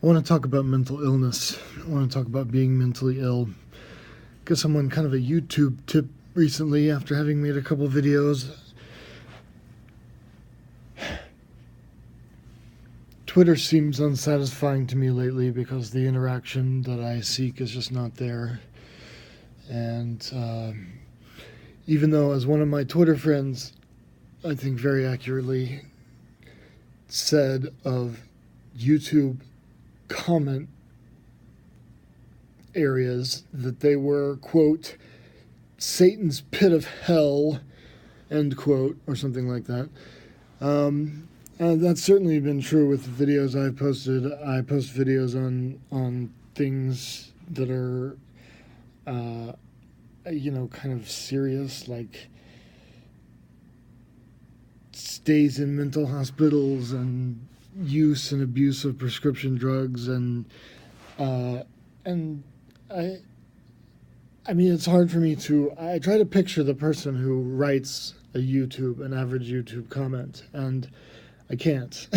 I want to talk about mental illness. I want to talk about being mentally ill. Guess I'm on kind of a YouTube tip recently after having made a couple videos. Twitter seems unsatisfying to me lately because the interaction that I seek is just not there. And even though, as one of my Twitter friends, I think very accurately, said of YouTube comment areas that they were, quote, Satan's pit of hell, end quote, or something like that. And that's certainly been true with the videos I've posted. I post videos on things that are, kind of serious, like stays in mental hospitals and use and abuse of prescription drugs, and I mean, it's hard for me to. I try to picture the person who writes an average YouTube comment, and I can't.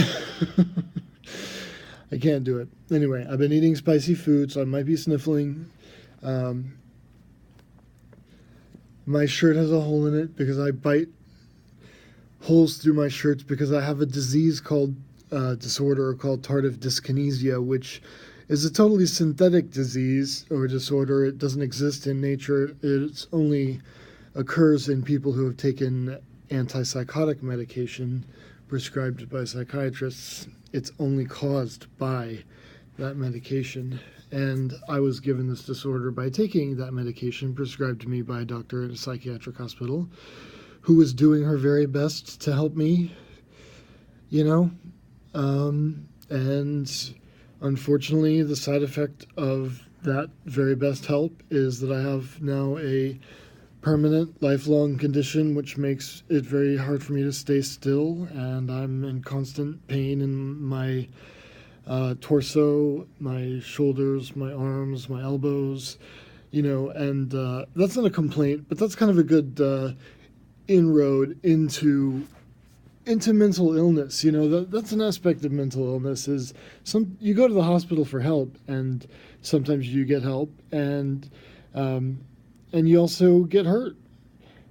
I can't do it. Anyway, I've been eating spicy food, so I might be sniffling. My shirt has a hole in it because I bite holes through my shirts because I have a disease called disorder called tardive dyskinesia, which is a totally synthetic disease or disorder. It doesn't exist in nature. It only occurs in people who have taken antipsychotic medication prescribed by psychiatrists. It's only caused by that medication. And I was given this disorder by taking that medication prescribed to me by a doctor at a psychiatric hospital who was doing her very best to help me, and unfortunately, the side effect of that very best help is that I have now a permanent, lifelong condition, which makes it very hard for me to stay still, and I'm in constant pain in my torso, my shoulders, my arms, my elbows, and that's not a complaint, but that's kind of a good inroad into mental illness. That's an aspect of mental illness. Is you go to the hospital for help, and sometimes you get help, and you also get hurt.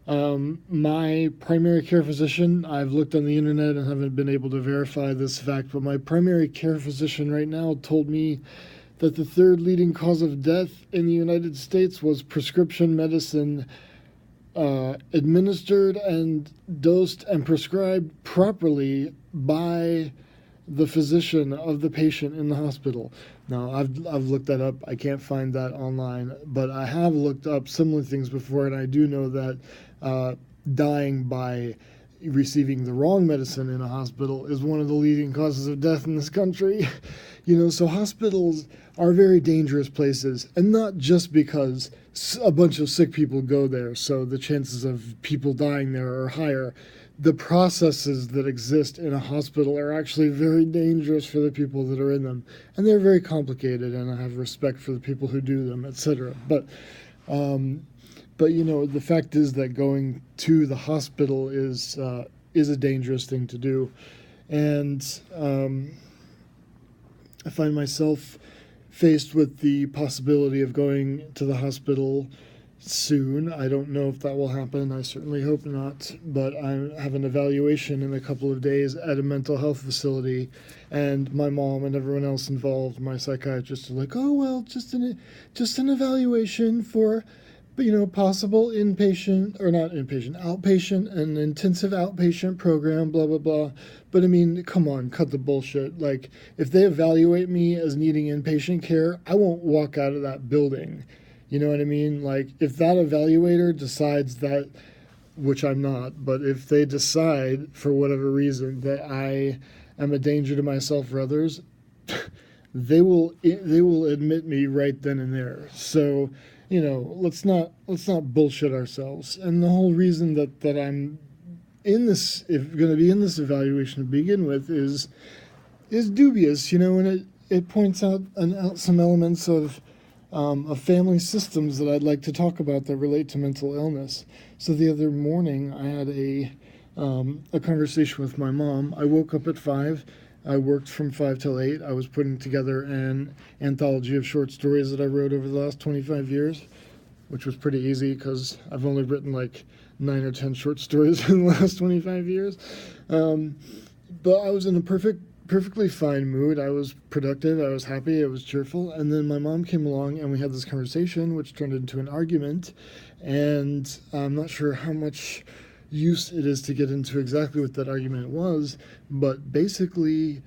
My primary care physician, I've looked on the internet and haven't been able to verify this fact, but my primary care physician right now told me that the third leading cause of death in the United States was prescription medicine administered and dosed and prescribed properly by the physician of the patient in the hospital. Now, I've looked that up. I can't find that online, but I have looked up similar things before, and I do know that dying by receiving the wrong medicine in a hospital is one of the leading causes of death in this country. So hospitals are very dangerous places, and not just because a bunch of sick people go there, so the chances of people dying there are higher. The processes that exist in a hospital are actually very dangerous for the people that are in them, and they're very complicated, and I have respect for the people who do them, etc. But the fact is that going to the hospital is a dangerous thing to do, and I find myself faced with the possibility of going to the hospital soon. I don't know if that will happen. I certainly hope not. But I have an evaluation in a couple of days at a mental health facility, and my mom and everyone else involved, my psychiatrist, are like, "Oh well, just an evaluation for, possible outpatient and intensive outpatient program, blah blah blah." But I mean, come on, cut the bullshit. Like, if they evaluate me as needing inpatient care, I won't walk out of that building. You know what I mean? Like, if that evaluator decides that, which I'm not, but if they decide for whatever reason that I am a danger to myself or others, they will admit me right then and there. So, let's not bullshit ourselves. And the whole reason that I'm in this, if going to be in this evaluation to begin with, is dubious, and it points out some elements of family systems that I'd like to talk about that relate to mental illness. So the other morning, I had a conversation with my mom. I woke up at 5, I worked from 5 till 8. I was putting together an anthology of short stories that I wrote over the last 25 years, which was pretty easy because I've only written like 9 or 10 short stories in the last 25 years. But I was in a perfectly fine mood. I was productive, I was happy, I was cheerful. And then my mom came along and we had this conversation, which turned into an argument. And I'm not sure how much use it is to get into exactly what that argument was, but basically,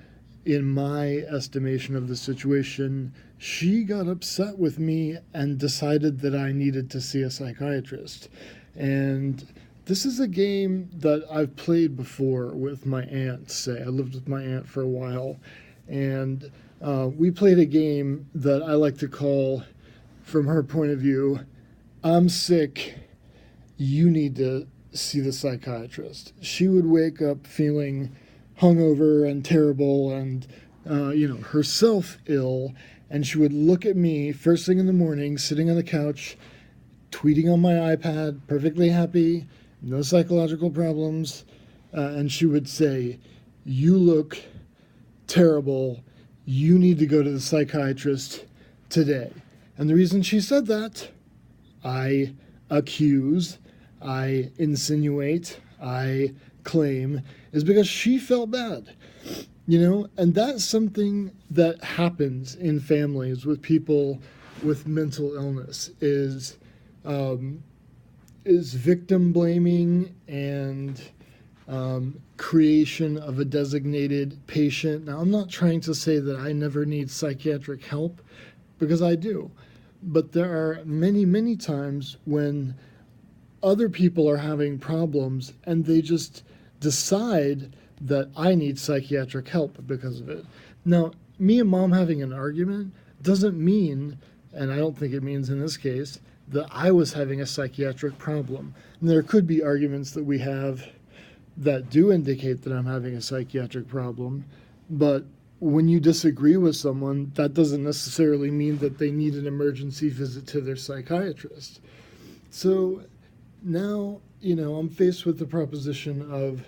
in my estimation of the situation, she got upset with me and decided that I needed to see a psychiatrist. And this is a game that I've played before with my aunt, say. I lived with my aunt for a while, and we played a game that I like to call, from her point of view, I'm sick, you need to see the psychiatrist. She would wake up feeling hungover and terrible and, herself ill, and she would look at me first thing in the morning, sitting on the couch, tweeting on my iPad, perfectly happy, no psychological problems, and she would say, "You look terrible. You need to go to the psychiatrist today." And the reason she said that, I accuse, I insinuate, I claim, is because she felt bad. And that's something that happens in families with people with mental illness is victim blaming and creation of a designated patient. Now, I'm not trying to say that I never need psychiatric help, because I do. But there are many, many times when other people are having problems and they just decide that I need psychiatric help because of it. Now, me and mom having an argument doesn't mean, and I don't think it means in this case, that I was having a psychiatric problem. And there could be arguments that we have that do indicate that I'm having a psychiatric problem, but when you disagree with someone, that doesn't necessarily mean that they need an emergency visit to their psychiatrist. So now, I'm faced with the proposition of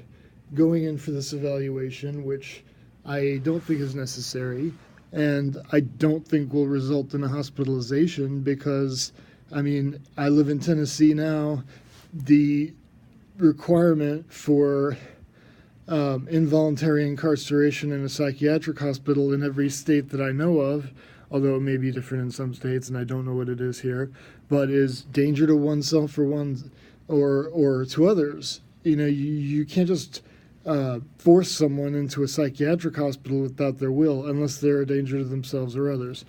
going in for this evaluation, which I don't think is necessary, and I don't think will result in a hospitalization because, I live in Tennessee now. The requirement for involuntary incarceration in a psychiatric hospital in every state that I know of, although it may be different in some states, and I don't know what it is here, but is danger to oneself or to others. You can't just force someone into a psychiatric hospital without their will, unless they're a danger to themselves or others.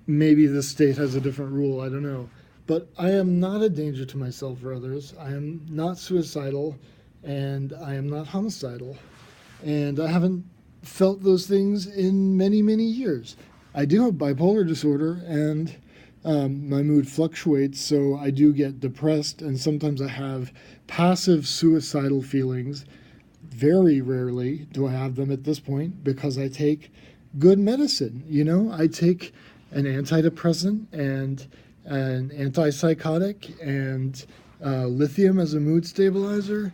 Maybe this state has a different rule, I don't know. But I am not a danger to myself or others. I am not suicidal, and I am not homicidal. And I haven't felt those things in many, many years. I do have bipolar disorder, and my mood fluctuates, so I do get depressed, and sometimes I have passive suicidal feelings. Very rarely do I have them at this point because I take good medicine. I take an antidepressant and an antipsychotic and lithium as a mood stabilizer.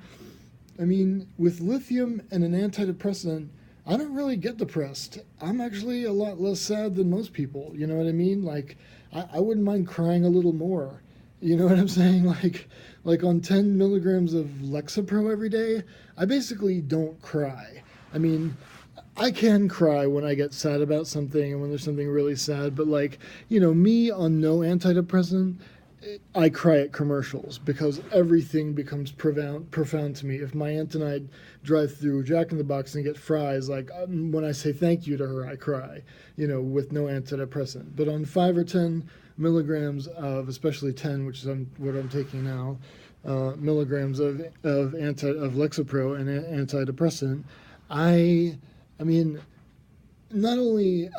With lithium and an antidepressant, I don't really get depressed. I'm actually a lot less sad than most people. You know what I mean? Like, I wouldn't mind crying a little more. You know what I'm saying? Like on 10 milligrams of Lexapro every day, I basically don't cry. I can cry when I get sad about something and when there's something really sad, but me on no antidepressant, I cry at commercials because everything becomes profound to me. If my aunt and I drive through Jack in the Box and get fries, when I say thank you to her, I cry, with no antidepressant. But on 5 or 10 milligrams of, especially 10, which is what I'm taking now, milligrams of Lexapro and antidepressant, not only,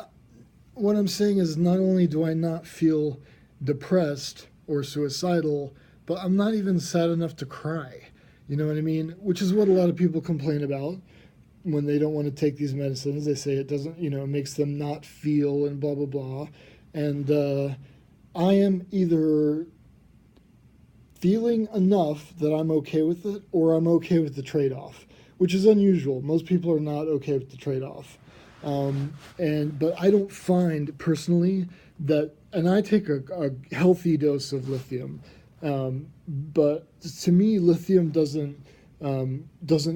what I'm saying is not only do I not feel depressed or suicidal, but I'm not even sad enough to cry. You know what I mean? Which is what a lot of people complain about when they don't want to take these medicines. They say it doesn't, it makes them not feel and blah, blah, blah. And I am either feeling enough that I'm okay with it or I'm okay with the trade-off, which is unusual. Most people are not okay with the trade-off. But I don't find personally that, and I take a healthy dose of lithium, but to me, lithium doesn't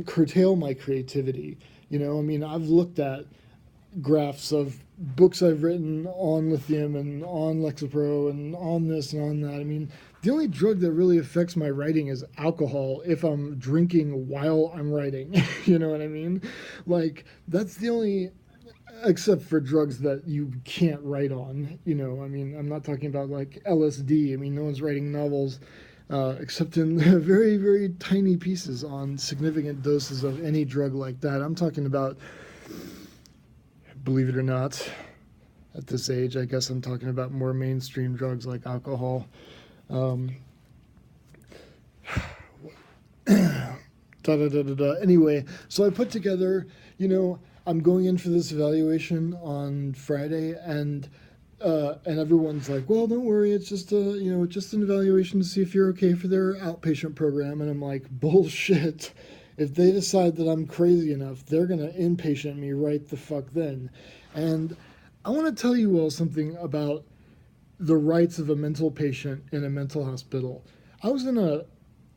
curtail my creativity. You know, I mean, I've looked at graphs of books I've written on lithium and on Lexapro and on this and on that. I mean, the only drug that really affects my writing is alcohol if I'm drinking while I'm writing. You know what I mean? Like, that's the only, except for drugs that you can't write on. You know, I mean, I'm not talking about like LSD. I mean, no one's writing novels except in very, very tiny pieces on significant doses of any drug like that. I'm talking about, believe it or not, at this age, I guess I'm talking about more mainstream drugs like alcohol. Da, da, da, da, da. Anyway, so I put together, you know, I'm going in for this evaluation on Friday, and everyone's like, well, don't worry, it's just just an evaluation to see if you're okay for their outpatient program. And I'm like, bullshit. If they decide that I'm crazy enough, they're going to inpatient me right the fuck then. And I want to tell you all something about the rights of a mental patient in a mental hospital.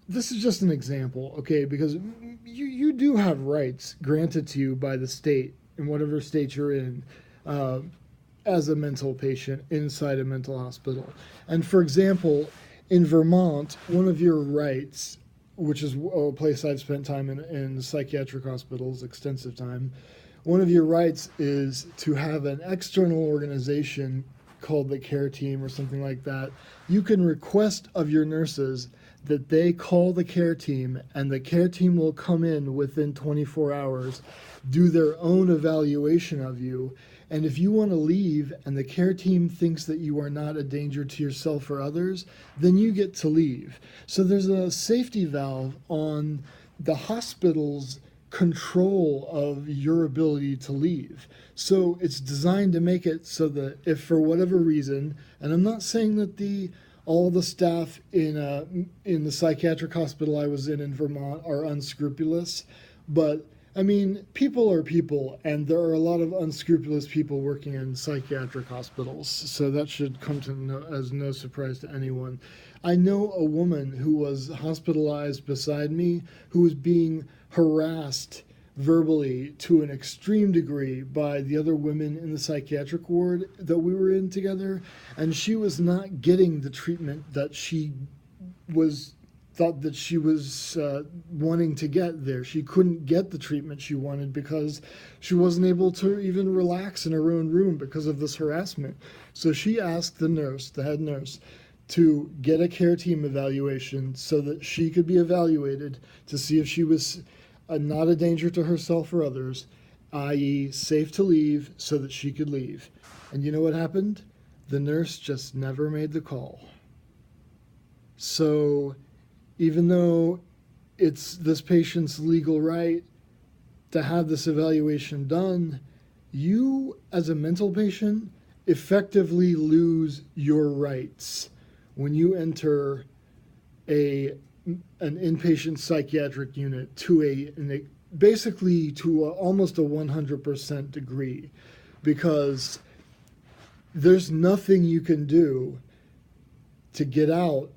This is just an example, okay, because you do have rights granted to you by the state, in whatever state you're in, as a mental patient inside a mental hospital. And for example, in Vermont, one of your rights, which is a place I've spent time in psychiatric hospitals, extensive time, one of your rights is to have an external organization called the care team or something like that. You can request of your nurses that they call the care team, and the care team will come in within 24 hours, do their own evaluation of you, and if you want to leave and the care team thinks that you are not a danger to yourself or others, then you get to leave. So there's a safety valve on the hospital's control of your ability to leave. So it's designed to make it so that if for whatever reason, and I'm not saying that all the staff in the psychiatric hospital I was in Vermont are unscrupulous, but I mean, people are people, and there are a lot of unscrupulous people working in psychiatric hospitals, so that should come as no surprise to anyone. I know a woman who was hospitalized beside me who was being harassed verbally to an extreme degree by the other women in the psychiatric ward that we were in together, and she was not getting the treatment that she thought that she was wanting to get there. She couldn't get the treatment she wanted because she wasn't able to even relax in her own room because of this harassment. So she asked the head nurse, to get a care team evaluation so that she could be evaluated to see if she was not a danger to herself or others, i.e. safe to leave, so that she could leave. And you know what happened? The nurse just never made the call. So even though it's this patient's legal right to have this evaluation done, you as a mental patient effectively lose your rights when you enter an inpatient psychiatric unit to basically to almost a 100% degree, because there's nothing you can do to get out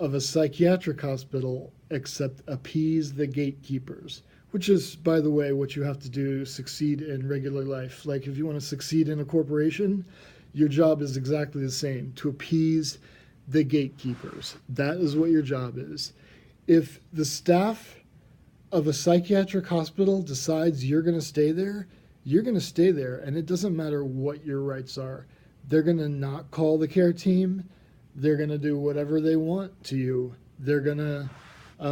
of a psychiatric hospital except appease the gatekeepers, which is, by the way, what you have to do to succeed in regular life. Like, if you want to succeed in a corporation, your job is exactly the same, to appease the gatekeepers. That is what your job is. If the staff of a psychiatric hospital decides you're going to stay there, you're going to stay there, and it doesn't matter what your rights are. They're going to not call the care team. They're going to do whatever they want to you. They're going to, I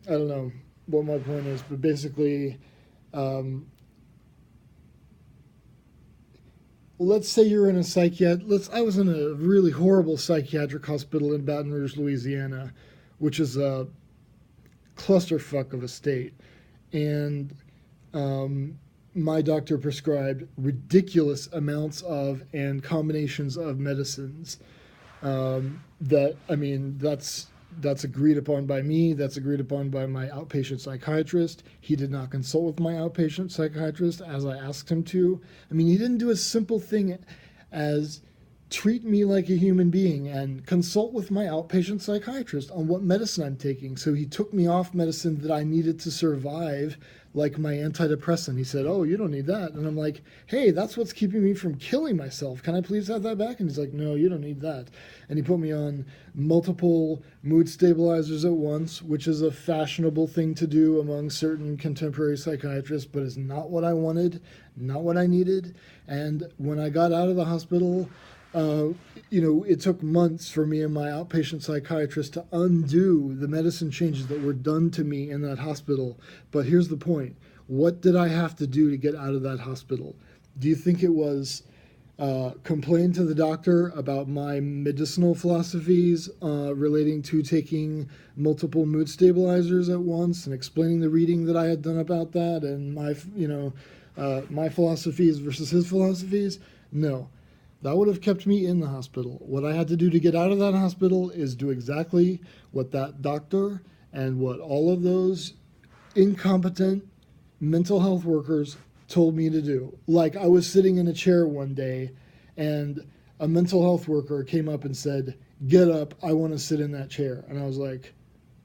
don't know what my point is, but basically, let's say you're in I was in a really horrible psychiatric hospital in Baton Rouge, Louisiana, which is a clusterfuck of a state. And my doctor prescribed ridiculous amounts of and combinations of medicines that's That's agreed upon by me. That's agreed upon by my outpatient psychiatrist. He did not consult with my outpatient psychiatrist as I asked him to. I mean, he didn't do a simple thing as treat me like a human being and consult with my outpatient psychiatrist on what medicine I'm taking. So he took me off medicine that I needed to survive, like my antidepressant. He said, "Oh, you don't need that." And I'm like, "Hey, that's what's keeping me from killing myself. Can I please have that back?" And he's like, "No, you don't need that." And he put me on multiple mood stabilizers at once, which is a fashionable thing to do among certain contemporary psychiatrists, but is not what I wanted, not what I needed. And when I got out of the hospital, it took months for me and my outpatient psychiatrist to undo the medicine changes that were done to me in that hospital. But here's the point. What did I have to do to get out of that hospital? Do you think it was complain to the doctor about my medicinal philosophies relating to taking multiple mood stabilizers at once and explaining the reading that I had done about that and my philosophies versus his philosophies? No. That would have kept me in the hospital. What I had to do to get out of that hospital is do exactly what that doctor and what all of those incompetent mental health workers told me to do. Like, I was sitting in a chair one day and a mental health worker came up and said, "Get up, I want to sit in that chair." And I was like,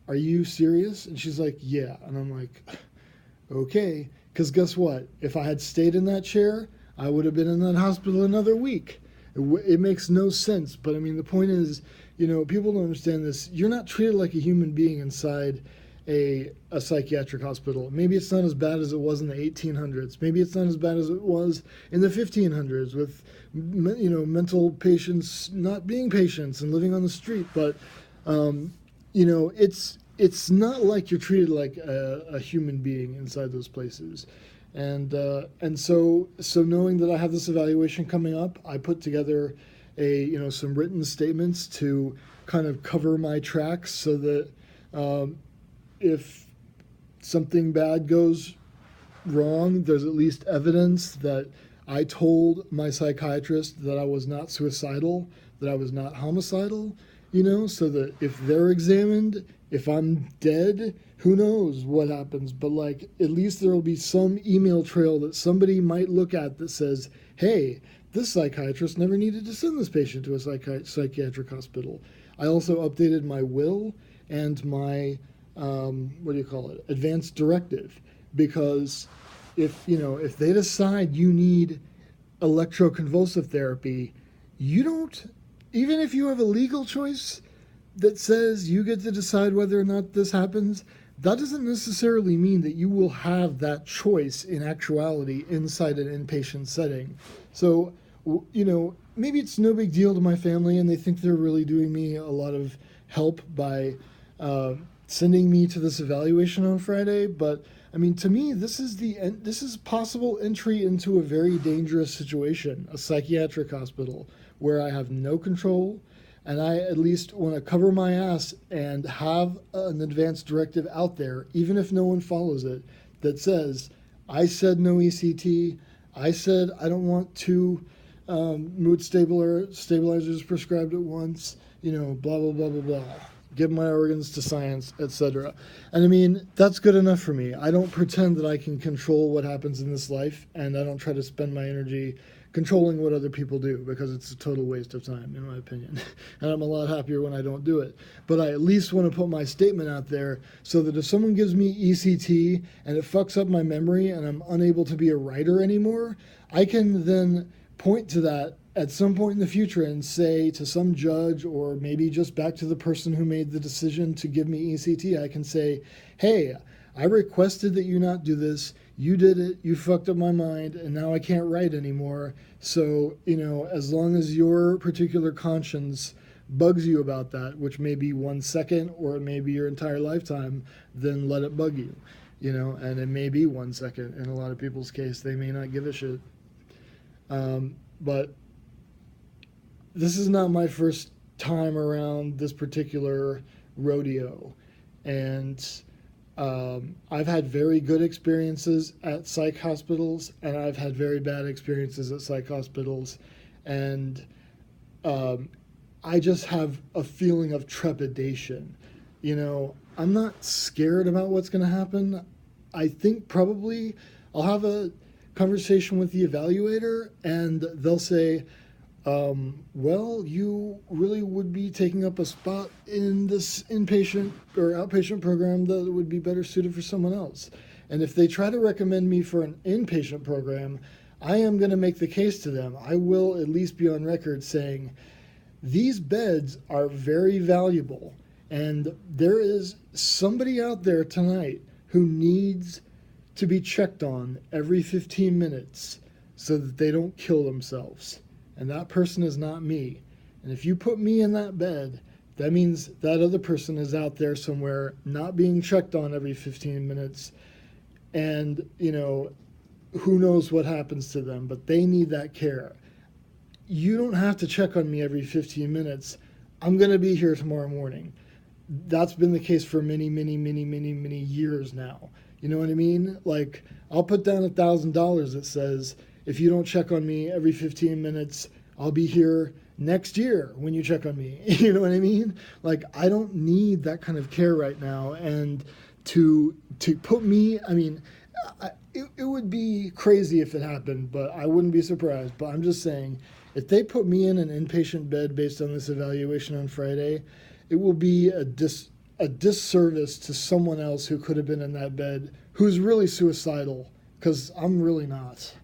"Are you serious?" And she's like, "Yeah." And I'm like, okay, because guess what? If I had stayed in that chair, I would have been in that hospital another week. It makes no sense, but I mean, the point is, people don't understand this. You're not treated like a human being inside a psychiatric hospital. Maybe it's not as bad as it was in the 1800s. Maybe it's not as bad as it was in the 1500s with, mental patients not being patients and living on the street. But, it's not like you're treated like a human being inside those places. And so knowing that I have this evaluation coming up, I put together some written statements to kind of cover my tracks so that if something bad goes wrong, there's at least evidence that I told my psychiatrist that I was not suicidal, that I was not homicidal, so that if they're examined, if I'm dead, who knows what happens, but at least there will be some email trail that somebody might look at that says, "Hey, this psychiatrist never needed to send this patient to a psychiatric hospital." I also updated my will and my, advanced directive, because if they decide you need electroconvulsive therapy, you don't, even if you have a legal choice that says you get to decide whether or not this happens, that doesn't necessarily mean that you will have that choice in actuality inside an inpatient setting. So, maybe it's no big deal to my family and they think they're really doing me a lot of help by sending me to this evaluation on Friday. But I mean, to me, this is possible entry into a very dangerous situation, a psychiatric hospital where I have no control. And I at least want to cover my ass and have an advance directive out there, even if no one follows it, that says, I said no ECT, I said I don't want two mood stabilizers prescribed at once, blah, blah, blah, blah, blah. Give my organs to science, etc. And I mean, that's good enough for me. I don't pretend that I can control what happens in this life, and I don't try to spend my energy controlling what other people do, because it's a total waste of time, in my opinion. And I'm a lot happier when I don't do it. But I at least want to put my statement out there so that if someone gives me ECT and it fucks up my memory and I'm unable to be a writer anymore, I can then point to that at some point in the future and say to some judge, or maybe just back to the person who made the decision to give me ECT, I can say, "Hey, I requested that you not do this. You did it, you fucked up my mind, and now I can't write anymore. So, as long as your particular conscience bugs you about that, which may be 1 second or it may be your entire lifetime, then let it bug you, and it may be 1 second. In a lot of people's case, they may not give a shit. But this is not my first time around this particular rodeo. And I've had very good experiences at psych hospitals, and I've had very bad experiences at psych hospitals. And I just have a feeling of trepidation I'm not scared about what's going to happen. I think probably I'll have a conversation with the evaluator and they'll say, well, you really would be taking up a spot in this inpatient or outpatient program that would be better suited for someone else. And if they try to recommend me for an inpatient program, I am going to make the case to them. I will at least be on record saying, these beds are very valuable, and there is somebody out there tonight who needs to be checked on every 15 minutes so that they don't kill themselves. And that person is not me. And if you put me in that bed, that means that other person is out there somewhere not being checked on every 15 minutes. And, who knows what happens to them, but they need that care. You don't have to check on me every 15 minutes. I'm going to be here tomorrow morning. That's been the case for many, many, many, many, many years now. You know what I mean? Like, I'll put down $1,000 that says, if you don't check on me every 15 minutes, I'll be here next year when you check on me. You know what I mean? Like, I don't need that kind of care right now. And to put me, it would be crazy if it happened, but I wouldn't be surprised. But I'm just saying, if they put me in an inpatient bed based on this evaluation on Friday, it will be a disservice to someone else who could have been in that bed who's really suicidal, because I'm really not.